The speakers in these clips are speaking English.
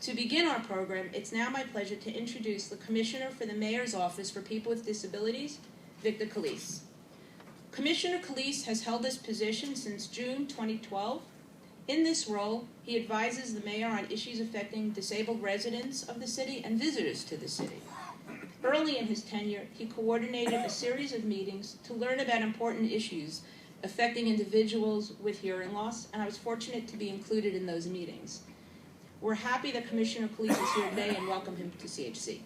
To begin our program, it's now my pleasure to introduce the Commissioner for the Mayor's Office for People with Disabilities, Victor Calise. Commissioner Calise has held this position since June 2012. In this role, he advises the mayor on issues affecting disabled residents of the city and visitors to the city. Early in his tenure, he coordinated a series of meetings to learn about important issues affecting individuals with hearing loss, and I was fortunate to be included in those meetings. We're happy that Commissioner Calise is here today and welcome him to CHC.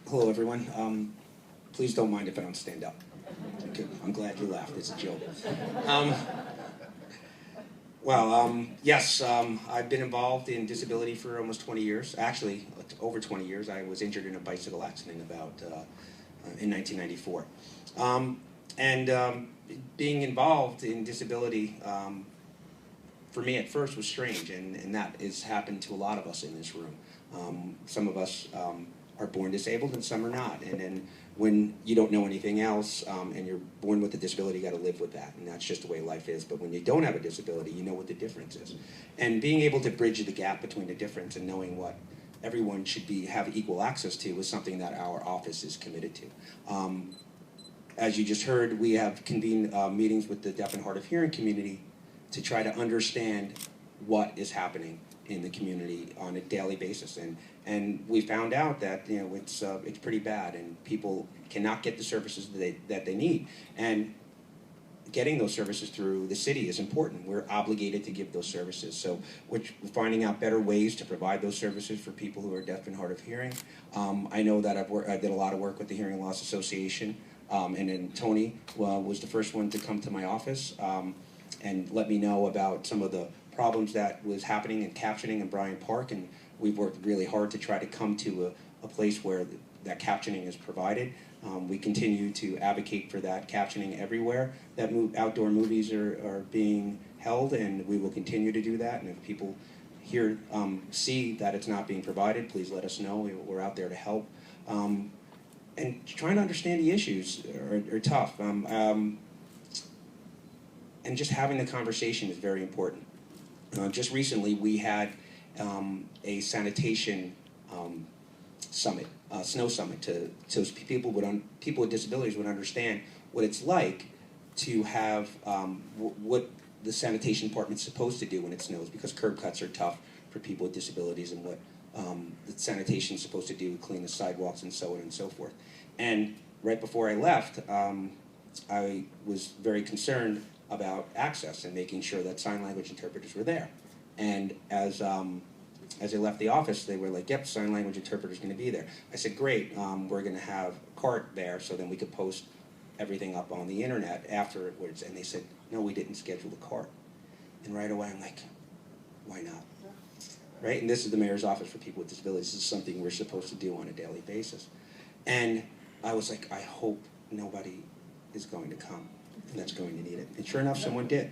Hello, everyone. Please don't mind if I don't stand up. Okay, I'm glad you laughed. It's a joke. Yes, I've been involved in disability for almost 20 years. Actually, over 20 years. I was injured in a bicycle accident in 1994. Being involved in disability for me at first was strange, and that has happened to a lot of us in this room. Some of us are born disabled and some are not. And then when you don't know anything else and you're born with a disability, you got to live with that. And that's just the way life is. But when you don't have a disability, you know what the difference is. And being able to bridge the gap between the difference and knowing what everyone should have equal access to is something that our office is committed to. As you just heard, we have convened meetings with the deaf and hard of hearing community to try to understand what is happening in the community on a daily basis, and we found out that it's pretty bad, and people cannot get the services that they need, and getting those services through the city is important. We're obligated to give those services, so we're finding out better ways to provide those services for people who are deaf and hard of hearing. I know that I did a lot of work with the Hearing Loss Association, and then Tony was the first one to come to my office and let me know about some of the problems that was happening in captioning in Bryant Park, and we've worked really hard to try to come to a place where that captioning is provided. We continue to advocate for that captioning everywhere that outdoor movies are being held, and we will continue to do that. And if people here see that it's not being provided, please let us know. We're out there to help. And trying to understand the issues are tough. And just having the conversation is very important. Just recently, we had a sanitation summit, snow summit, so people with disabilities would understand what it's like to have what the sanitation department's supposed to do when it snows, because curb cuts are tough for people with disabilities, and what the sanitation's supposed to do, clean the sidewalks and so on and so forth. And right before I left, I was very concerned about access and making sure that sign language interpreters were there. And as I left the office, they were like, yep, sign language interpreter's going to be there. I said, great, we're going to have a cart there so then we could post everything up on the internet afterwards. And they said, no, we didn't schedule the cart. And right away I'm like, why not? Right? And this is the mayor's office for people with disabilities. This is something we're supposed to do on a daily basis. And I was like, I hope nobody is going to come that's going to need it. And sure enough, someone did.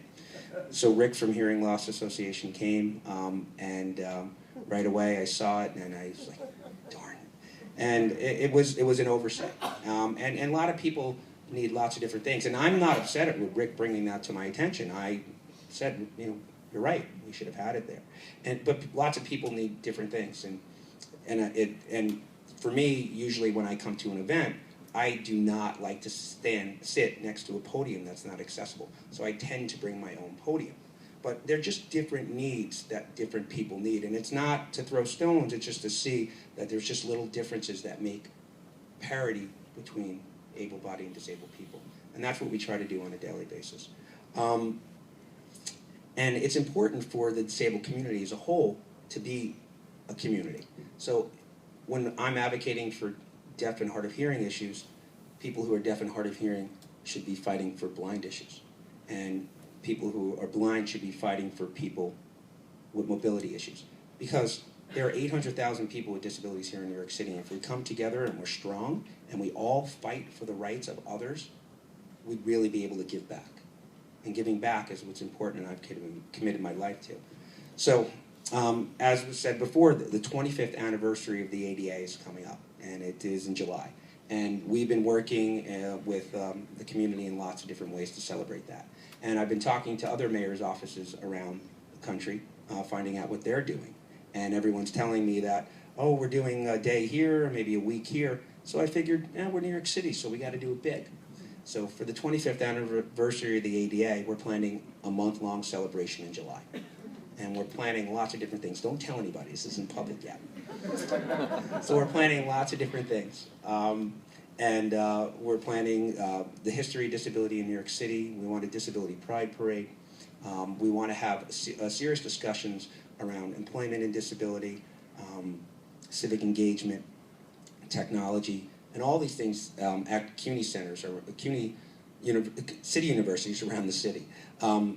So Rick from Hearing Loss Association came, and right away I saw it, and I was like, darn. And it was an oversight. And a lot of people need lots of different things. And I'm not upset with Rick bringing that to my attention. I said, you're right, we should have had it there. But lots of people need different things. And for me, usually when I come to an event, I do not like to sit next to a podium that's not accessible. So I tend to bring my own podium. But they're just different needs that different people need. And it's not to throw stones, it's just to see that there's just little differences that make parity between able-bodied and disabled people. And that's what we try to do on a daily basis. And it's important for the disabled community as a whole to be a community. So when I'm advocating for deaf and hard of hearing issues, people who are deaf and hard of hearing should be fighting for blind issues. And people who are blind should be fighting for people with mobility issues. Because there are 800,000 people with disabilities here in New York City, and if we come together and we're strong and we all fight for the rights of others, we'd really be able to give back. And giving back is what's important, and I've committed my life to. So, as was said before, the 25th anniversary of the ADA is coming up, and it is in July. And we've been working with the community in lots of different ways to celebrate that. And I've been talking to other mayor's offices around the country, finding out what they're doing. And everyone's telling me that, oh, we're doing a day here, maybe a week here. So I figured, we're New York City, so we got to do it big. So for the 25th anniversary of the ADA, we're planning a month-long celebration in July. And we're planning lots of different things. Don't tell anybody, this isn't public yet. So we're planning lots of different things. We're planning the history of disability in New York City. We want a disability pride parade. We want to have serious discussions around employment and disability, civic engagement, technology, and all these things at CUNY centers or CUNY city universities around the city,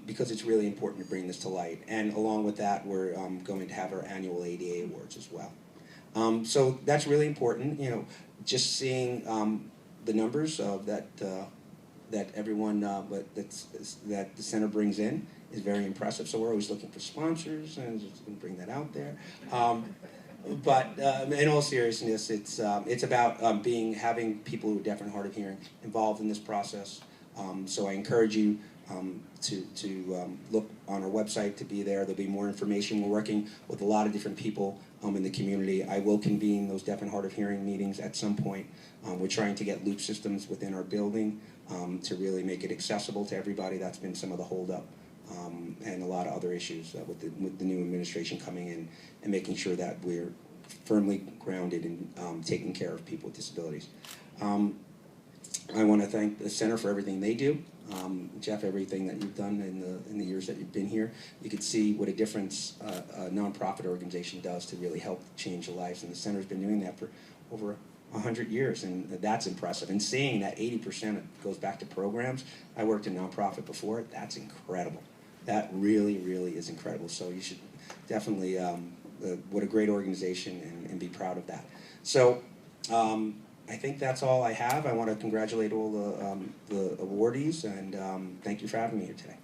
because it's really important to bring this to light. And along with that, we're going to have our annual ADA awards as well. So that's really important. Just seeing the numbers of that everyone that the center brings in is very impressive. So we're always looking for sponsors, and just going to bring that out there. But in all seriousness, it's about having people who are deaf and hard of hearing involved in this process. So I encourage you to look on our website to be there. There'll be more information. We're working with a lot of different people in the community. I will convene those deaf and hard of hearing meetings at some point. We're trying to get loop systems within our building to really make it accessible to everybody. That's been some of the holdup. And a lot of other issues with the new administration coming in and making sure that we're firmly grounded in taking care of people with disabilities. I want to thank the center for everything they do. Jeff, everything that you've done in the years that you've been here. You could see what a difference a nonprofit organization does to really help change lives, and the center's been doing that for over 100 years, and that's impressive. And seeing that 80% goes back to programs. I worked in nonprofit before. That's incredible. That really, really is incredible. So you should definitely, what a great organization, and be proud of that. So I think that's all I have. I want to congratulate all the awardees, and thank you for having me here today.